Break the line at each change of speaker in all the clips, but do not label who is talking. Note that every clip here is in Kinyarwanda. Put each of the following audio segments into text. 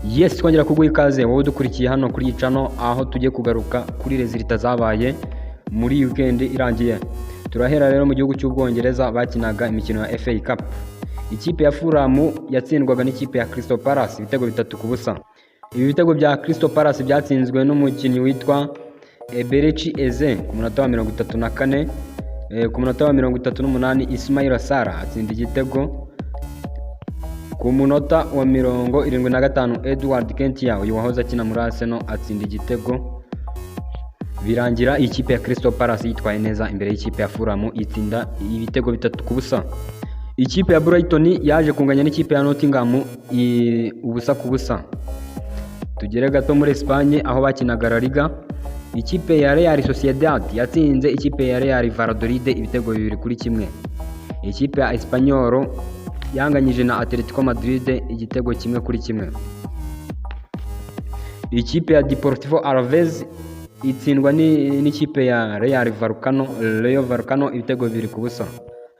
Yes, twongera kuguha ikaze wowe dukurikiye hano kuri iyi channel, aho tugiye kugaruka kuri resultats zabaye muri weekend irangiye. Turahera rero mu gihugu cy'Ubwongereza bakinaga imikino ya FA Cup. Ikipe ya Fulham yatsindwaga n'ikipe ya Crystal Palace ibitego 3-0. Ibi bitego bya Crystal Palace byatsinzwe n'umukinnyi witwa Eberechi Eze ku munota wa 34, ku munota wa 38 Ismaila Sarr atsinda igitego, ku munota wa 75 Edward Kentia uyu wahoze akina muri Arsenal atsinda igitego. Birangira ikipe ya Crystal Palace yitwaye neza imbere y'ikipe ya Fulham itsinda ibitego 3-0. Ikipe ya Brighton yaje kunganya n'ikipe ya Nottingham ubusa ku busa. Tugere gato muri Espagne aho bakinaga La Liga. Ikipe ya Real Sociedad yatsinze ikipe ya Real Valladolid ibitego 2-1. Ikipe ya Espanyol yanganyije na Atletico Madrid igitego 1-1. Ikipe ya Deportivo Alaves itsindwa n'ikipe ya Rayo Vallecano ibitego 2-0.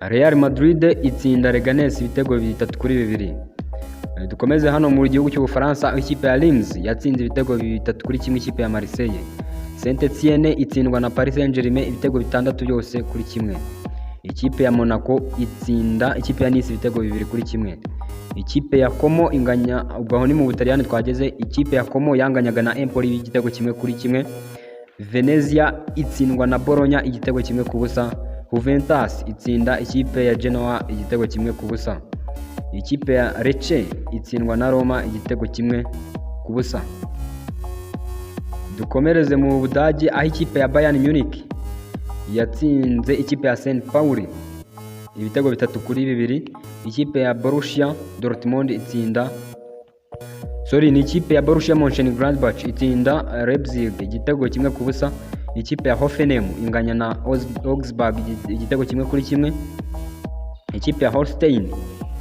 Real Madrid itsinda Leganés ibitego 3-2. Dukomeze hano mu gihugu cy'Ubufaransa, ikipe ya Reims yatsinze ibitego 3-1 ikipe ya Marseille. Saint-Etienne itsindwa na Paris Saint-Germain ibitego 6 byose kuri 1. Ikipe ya Monaco itsinda ikipe ya Nice ibitego 2-1. Ikipe ya Como inganya, ubwo ni mu Butaliyani twageze. Ikipe ya Como yanganyaga na Empoli igitego 1-1. Venezia itsindwa na Bologna igitego 1-0. Juventus itsinda ikipe ya Genoa igitego 1-0. Ikipe ya Lecce itsindwa na Roma igitego 1-0. Dukomereze mu Budage aho ikipe ya Bayern Munich yatsinze ikipe ya St. Pauli ibitego 3-2. Ikipe ya Borussia Dortmund itsinda ni ikipe ya Borussia Mönchengladbach itsinda Leipzig igitego 1-0. Ikipe ya Hoffenheim inganya na Augsburg igitego 1-1. Ikipe ya Holstein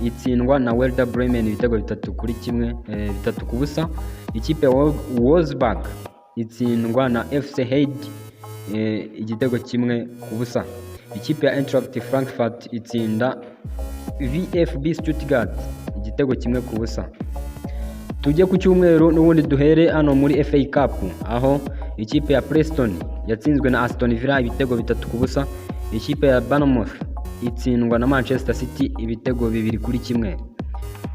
itsindwa na Werder Bremen ibitego 3-0. Ikipe ya Wolfsburg itsindwa na FC Heidelberg igitego 1-0. Ikipe ya Eintracht Frankfurt itsinda VfB Stuttgart igitego 1-0. Tujye ku cyumweru n'ubundi duhere hano muri FA Cup aho ikipe ya Preston yatsinzwe na Aston Villa ibitego 3-0. Ikipe ya Bournemouth itsindwa na Manchester City ibitego 2-1.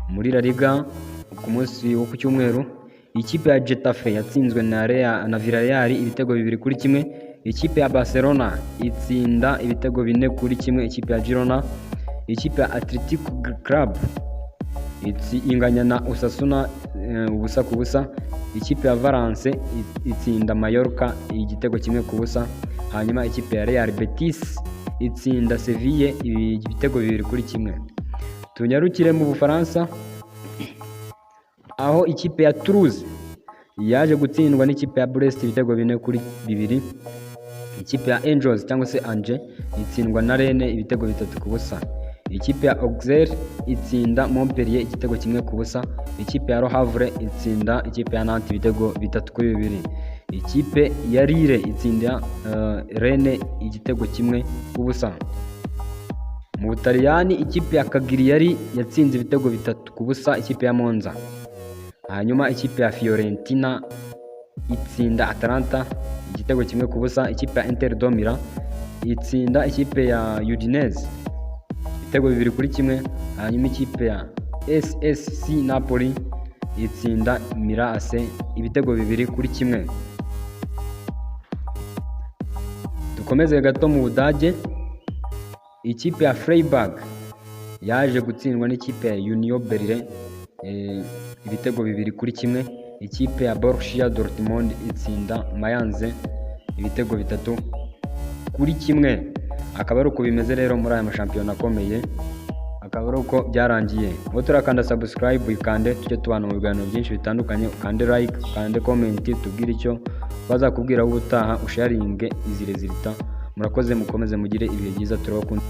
Muri La Liga ku munsi wo ku cyumweru, ikipe ya Getafe yatsinzwe na Villarreal ibitego 2-1. Ikipe ya Barcelona itsinda ibitego 4-1 ikipe ya Girona. Ikipe ya Athletic Club inganya na Osasuna ubusa ku busa. Ikipe ya Valence itsinda Mallorca igitego 1-0. Hanyuma ikipe ya Real Betis itsinda Sevilla ibitego 2-1. Tunyarukire mu Bufaransa aho ikipe ya Toulouse yaje gutsindwa n'ikipe ya Brest ibitego 4-2. Ikipe ya Angels cyangwa se Angers itsindwa na Rennes ibitego 3-0. Ikipe ya Auxerre itsinda Montpellier igitego 1-0. Ikipe ya Le Havre itsinda ikipe ya Nantes ibitego 3-2. Ikipe ya Lille itsinda Rennes igitego 1-0. Mu Butaliyani ikipe ya Cagliari yatsinze ibitego 3-0 ikipe ya Monza. Hanyuma ikipe ya Fiorentina itsinda Atalanta igitego 1-0. Ikipe ya Inter de Milan itsinda ikipe ya Udinese ibitego 2-1. Hanyuma ikipe ya SSC Napoli itsinda Milan AC ibitego 2-1. Dukomeze gato mu Budage, ikipe ya Freiburg yaje gutsindwa n'ikipe ya Union Berlin ibitego 2-1. Ikipe ya Borussia Dortmund itsinda Mayence ibitego 3-1. Akaba ari uko bimeze rero muri aya mashampiyona akomeye, akaba ari uko byarangiye. Ngo turakanda subscribe ikande tujye tubana mu biganiro byinshi bitandukanye, ukande like, ukande comment, tubwire icyo bazakubwira ubutaha, usharinge izi resultats. Murakoze, mukomeze mugire ibihe byiza, turabakunda.